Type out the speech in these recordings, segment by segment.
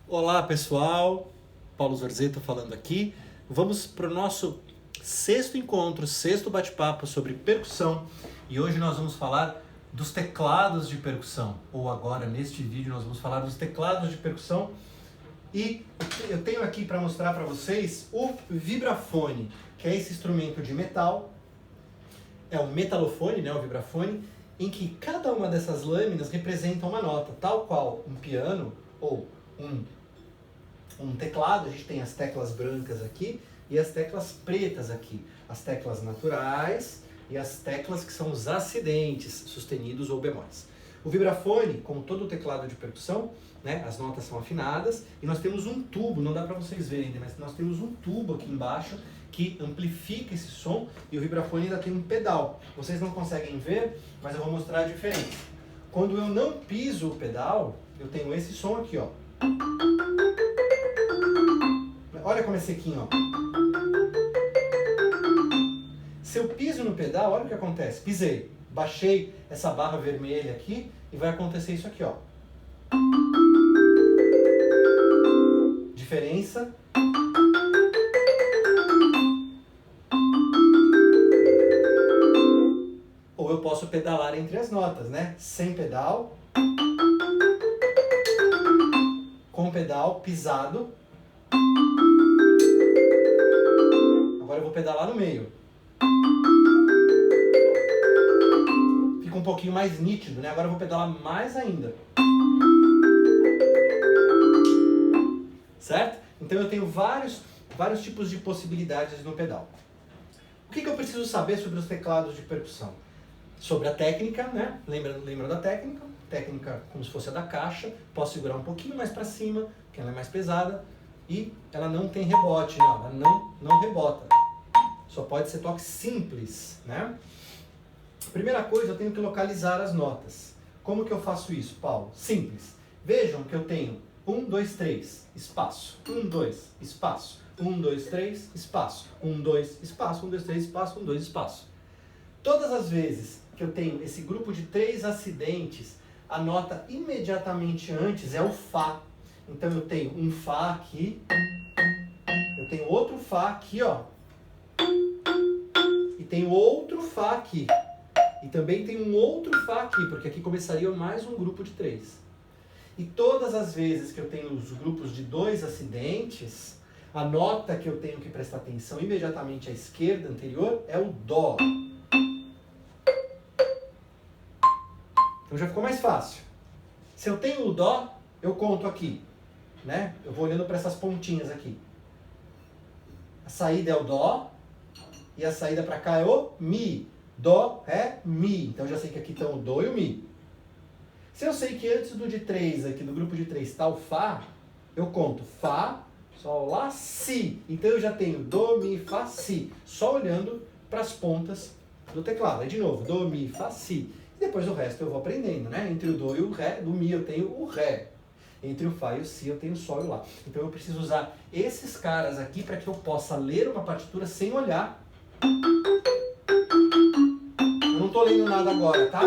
Olá pessoal, Paulo Zorzeto falando aqui. Vamos para o nosso sexto encontro, sexto bate-papo sobre percussão. E hoje nós vamos falar dos teclados de percussão. Ou agora, neste vídeo, nós vamos falar dos teclados de percussão. E eu tenho aqui para mostrar para vocês o vibrafone, que é esse instrumento de metal. É um metalofone, né, o vibrafone, em que cada uma dessas lâminas representa uma nota, tal qual um piano ou um teclado. A gente tem as teclas brancas aqui e as teclas pretas aqui, as teclas naturais e as teclas que são os acidentes, sustenidos ou bemóis. O vibrafone, como todo teclado de percussão, né, as notas são afinadas e nós temos um tubo, não dá para vocês verem, mas nós temos um tubo aqui embaixo que amplifica esse som, e o vibrafone ainda tem um pedal. Vocês não conseguem ver, mas eu vou mostrar a diferença. Quando eu não piso o pedal, eu tenho esse som aqui, ó. Olha como é sequinho, ó. Se eu piso no pedal, olha o que acontece. Pisei, baixei essa barra vermelha aqui e vai acontecer isso aqui, ó. Diferença. Ou eu posso pedalar entre as notas, né? Sem pedal. Com pedal, pisado. Agora eu vou pedalar no meio. Fica um pouquinho mais nítido, né? Agora eu vou pedalar mais ainda. Certo? Então eu tenho vários tipos de possibilidades no pedal. O que eu preciso saber sobre os teclados de percussão? Sobre a técnica, né? Lembra da técnica? Técnica como se fosse a da caixa. Posso segurar um pouquinho mais para cima, porque ela é mais pesada. E ela não tem rebote, não. Ela não rebota. Só pode ser toque simples, né? Primeira coisa, eu tenho que localizar as notas. Como que eu faço isso, Paulo? Simples. Vejam que eu tenho 1, 2, 3, espaço. 1, 2, espaço. 1, 2, 3, espaço. 1, 2, espaço. 1, 2, 3, espaço. 1, 2, espaço. Todas as vezes que eu tenho esse grupo de 3 acidentes, a nota imediatamente antes é o Fá. Então eu tenho um Fá aqui, eu tenho outro Fá aqui, ó, e tenho outro Fá aqui. E também tem um outro Fá aqui, porque aqui começaria mais um grupo de 3. E todas as vezes que eu tenho os grupos de 2 acidentes, a nota que eu tenho que prestar atenção imediatamente à esquerda anterior é o Dó. Então já ficou mais fácil. Se eu tenho o Dó, eu conto aqui, né? Eu vou olhando para essas pontinhas aqui. A saída é o Dó e a saída para cá é o Mi. Dó, Ré, Mi. Então eu já sei que aqui estão o Dó e o Mi. Se eu sei que antes do de 3, aqui do grupo de 3, está o Fá, eu conto Fá, Sol, Lá, Si. Então eu já tenho Dó, Mi, Fá, Si. Só olhando para as pontas do teclado. Aí de novo, Dó, Mi, Fá, Si. E depois o resto eu vou aprendendo, né? Entre o Dó e o Ré, do Mi eu tenho o Ré. Entre o Fá e o Si eu tenho o Sol e o Lá. Então eu preciso usar esses caras aqui para que eu possa ler uma partitura sem olhar. Eu não estou lendo nada agora, tá?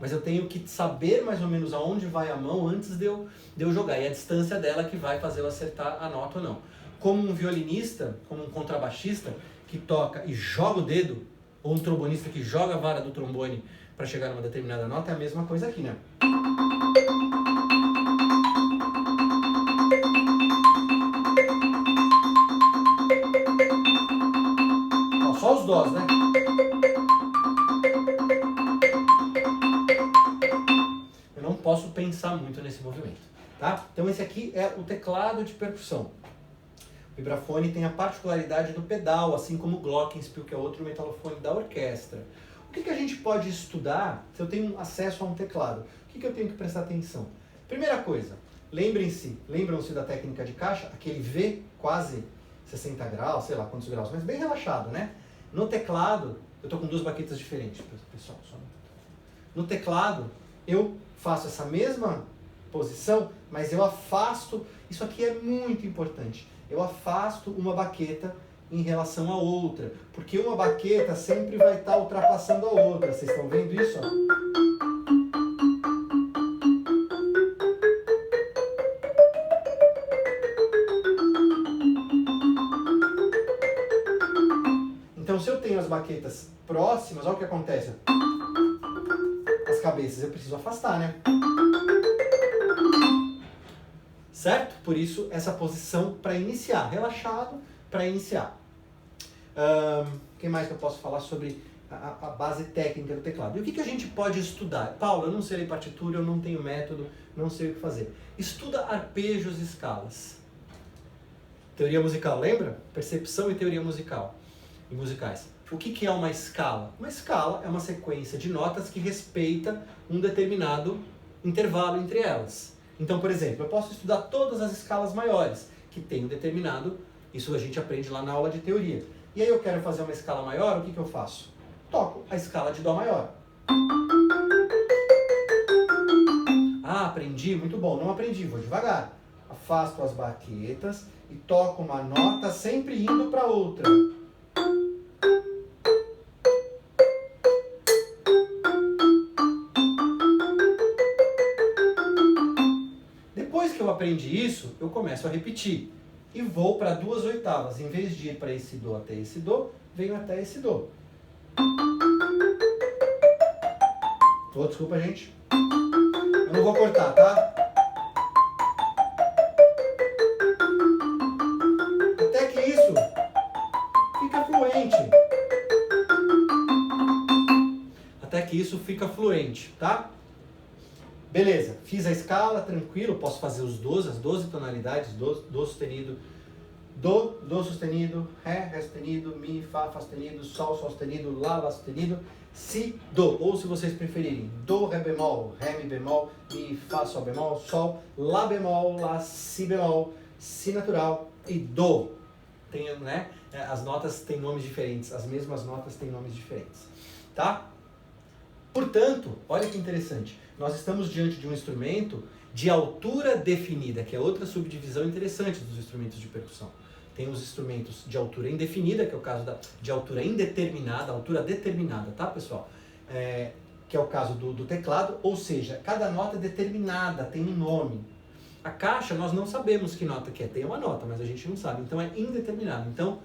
Mas eu tenho que saber mais ou menos aonde vai a mão antes de eu jogar. E a distância dela que vai fazer eu acertar a nota ou não. Como um violinista, como um contrabaixista que toca e joga o dedo, ou um trombonista que joga a vara do trombone para chegar numa determinada nota, é a mesma coisa aqui, né? Ó, só os Dós, né? Eu não posso pensar muito nesse movimento, tá? Então esse aqui é o teclado de percussão. O vibrafone tem a particularidade do pedal, assim como o glockenspiel, que é outro metalofone da orquestra. O que a gente pode estudar se eu tenho acesso a um teclado? O que eu tenho que prestar atenção? Primeira coisa, lembram-se da técnica de caixa? Aquele V quase 60 graus, sei lá quantos graus, mas bem relaxado, né? No teclado, eu estou com 2 baquetas diferentes, pessoal. No teclado, eu faço essa mesma posição, mas eu afasto. Isso aqui é muito importante. Eu afasto uma baqueta em relação à outra, porque uma baqueta sempre vai estar ultrapassando a outra. Vocês estão vendo isso? se eu tenho as baquetas próximas, olha o que acontece. As cabeças eu preciso afastar, né? Certo? Por isso, essa posição para iniciar. Relaxado para iniciar. O que mais que eu posso falar sobre a base técnica do teclado? E o que a gente pode estudar? Paulo, eu não sei ler partitura, eu não tenho método, não sei o que fazer. Estuda arpejos e escalas. Teoria musical, lembra? Percepção e teoria musical. E musicais. O que é uma escala? Uma escala é uma sequência de notas que respeita um determinado intervalo entre elas. Então, por exemplo, eu posso estudar todas as escalas maiores, que tem um determinado, isso a gente aprende lá na aula de teoria. E aí eu quero fazer uma escala maior, o que eu faço? Toco a escala de Dó maior. Ah, aprendi? Muito bom. Não aprendi, vou devagar. Afasto as baquetas e toco uma nota sempre indo para outra. Depois que eu aprendi isso, eu começo a repetir. E vou para 2/8. Em vez de ir para esse Dó até esse Dó, venho até esse Dó. Oh, desculpa, gente. Eu não vou cortar, tá? Até que isso fica fluente. Até que isso fica fluente, tá? Beleza, fiz a escala, tranquilo, posso fazer os 12, as 12 tonalidades, Dó sustenido, Dó sustenido, Ré sustenido, Mi, Fá sustenido, Sol sustenido, Lá sustenido, Si, Dó. Ou se vocês preferirem, Dó, Ré bemol, Ré, Mi bemol, Mi, Fá, Sol bemol, Sol, Lá bemol, Lá, Si bemol, Si natural e Dó. Tem, né? As notas têm nomes diferentes, as mesmas notas têm nomes diferentes, tá? Portanto, olha que interessante, nós estamos diante de um instrumento de altura definida, que é outra subdivisão interessante dos instrumentos de percussão. Tem os instrumentos de altura indefinida, que é o caso de altura indeterminada, altura determinada, tá, pessoal? Que é o caso do teclado, ou seja, cada nota é determinada, tem um nome. A caixa, nós não sabemos que nota que é, tem uma nota, mas a gente não sabe, então é indeterminado. Então,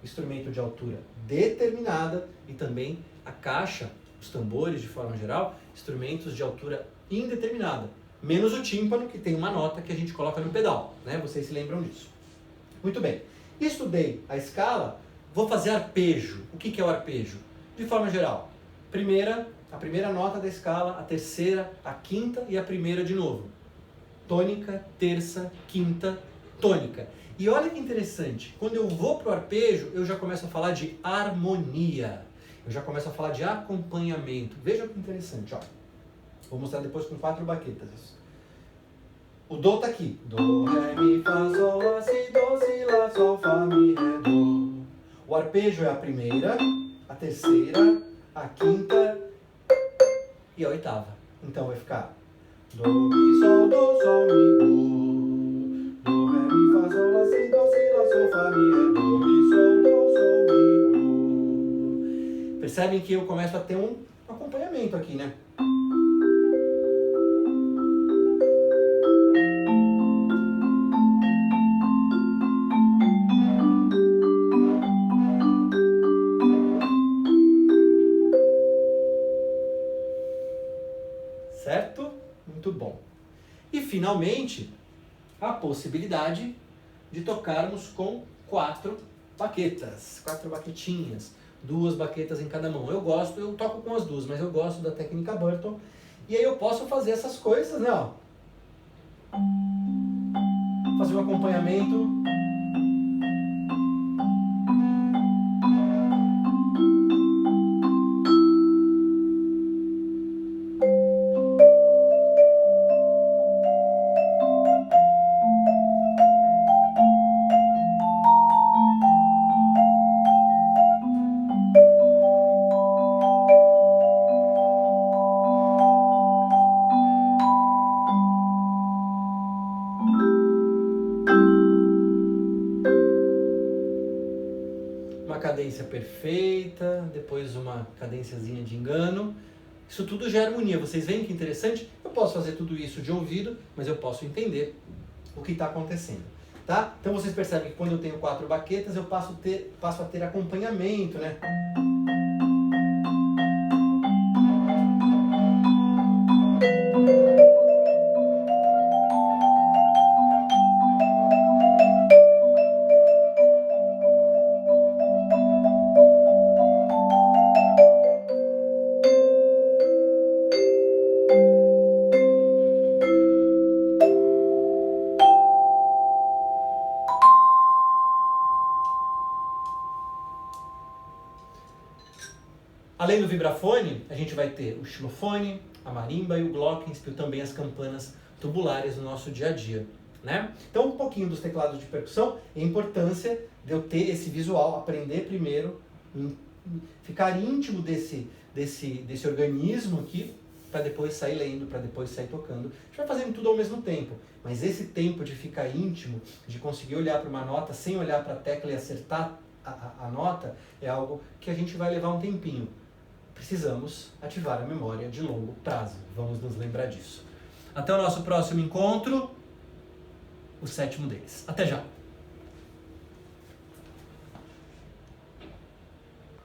instrumento de altura determinada e também a caixa, os tambores de forma geral, instrumentos de altura indeterminada. Menos o tímpano, que tem uma nota que a gente coloca no pedal, né? Vocês se lembram disso. Muito bem. Estudei a escala, vou fazer arpejo. O que é o arpejo? De forma geral, a primeira nota da escala, a terceira, a quinta e a primeira de novo. Tônica, terça, quinta, tônica. E olha que interessante, quando eu vou para o arpejo, eu já começo a falar de harmonia. Eu já começo a falar de acompanhamento. Veja que interessante, ó. Vou mostrar depois com 4 baquetas. O Dó tá aqui. Dó, Ré, Mi, Fá, Sol, Lá, Si, Dó, Si, Lá, Sol, Fá, Mi, Ré, Dó. O arpejo é a primeira, a terceira, a quinta e a oitava. Então vai ficar Dó, Mi, Sol, Mi, Dó. Dó, Ré, Mi, Fá, Sol, Lá, Si, Dó, Sol, Fá, Mi, Ré, Dó, Mi, Sol, Mi, Dó. Percebem que eu começo a ter um acompanhamento aqui, né? Certo? Muito bom. E finalmente, a possibilidade de tocarmos com 4 baquetas, 4 baquetinhas, 2 baquetas em cada mão. Eu toco com as 2, mas eu gosto da técnica Burton. E aí eu posso fazer essas coisas, né? Ó. Fazer um acompanhamento. Uma cadência perfeita, depois uma cadênciazinha de engano. Isso tudo já é harmonia. Vocês veem que interessante? Eu posso fazer tudo isso de ouvido, mas eu posso entender o que está acontecendo. Tá? Então vocês percebem que quando eu tenho 4 baquetas, eu passo a ter acompanhamento, né? Além do vibrafone, a gente vai ter o xilofone, a marimba e o glockenspiel, também as campanas tubulares no nosso dia a dia, né? Então, um pouquinho dos teclados de percussão e a importância de eu ter esse visual, aprender primeiro, ficar íntimo desse organismo aqui, para depois sair lendo, para depois sair tocando. A gente vai fazendo tudo ao mesmo tempo, mas esse tempo de ficar íntimo, de conseguir olhar para uma nota sem olhar para a tecla e acertar a nota, é algo que a gente vai levar um tempinho. Precisamos ativar a memória de longo prazo. Vamos nos lembrar disso. Até o nosso próximo encontro, o 7º deles. Até já!